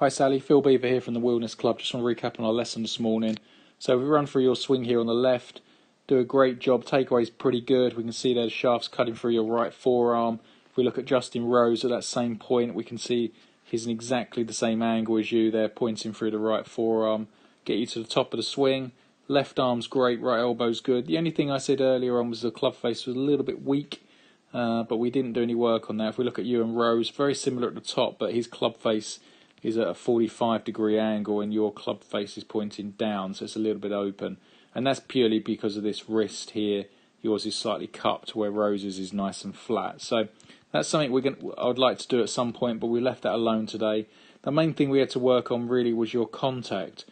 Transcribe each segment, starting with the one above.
Hi Sally, Phil Beever here from the Wilderness Club. Just want to recap on our lesson this morning. So we run through your swing here on the left, do a great job, takeaway's pretty good. We can see there the shaft's cutting through your right forearm. If we look at Justin Rose at that same point, we can see he's in exactly the same angle as you there, pointing through the right forearm. Get you to the top of the swing. Left arm's great, right elbow's good. The only thing I said earlier on was the club face was a little bit weak, but we didn't do any work on that. If we look at you and Rose, very similar at the top, but his club face is at a 45-degree angle and your club face is pointing down, so it's a little bit open. And that's purely because of this wrist here. Yours is slightly cupped where Rose's is nice and flat. So that's something I would like to do at some point, but we left that alone today. The main thing we had to work on really was your contact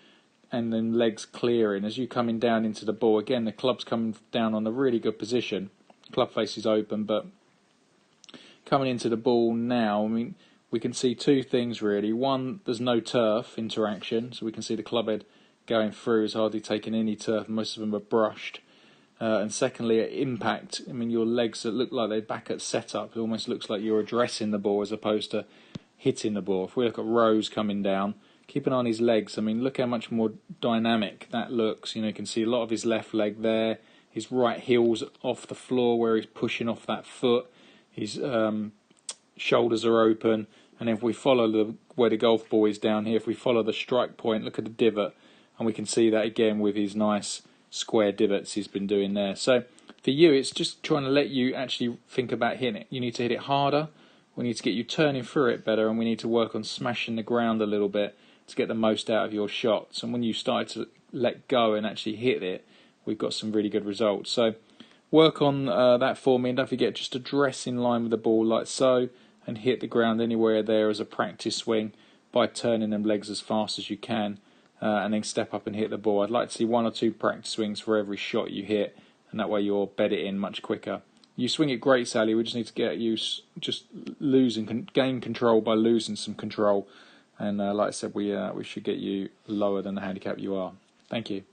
and then legs clearing. As you coming down into the ball, again the club's coming down on a really good position. Club face is open, but coming into the ball now, I mean, we can see two things really. One, there's no turf interaction, so we can see the club head going through is hardly taking any turf. Most of them are brushed. And secondly, at impact, I mean, your legs that look like they're back at setup, it almost looks like you're addressing the ball as opposed to hitting the ball. If we look at Rose coming down, keep an eye on his legs. I mean, look how much more dynamic that looks. You know, you can see a lot of his left leg there. His right heel's off the floor where he's pushing off that foot. His shoulders are open. And if we follow where the golf ball is down here, if we follow the strike point, look at the divot, and we can see that again with his nice square divots he's been doing there. So for you, it's just trying to let you actually think about hitting it. You need to hit it harder. We need to get you turning through it better, and we need to work on smashing the ground a little bit to get the most out of your shots. And when you started to let go and actually hit it, we've got some really good results. So work on that for me, and don't forget just to dress in line with the ball like so, and hit the ground anywhere there as a practice swing by turning them legs as fast as you can, and then step up and hit the ball. I'd like to see 1 or 2 practice swings for every shot you hit, and that way you'll bed it in much quicker. You swing it great, Sally. We just need to get you just gain control by losing some control, and like I said, we should get you lower than the handicap you are. Thank you.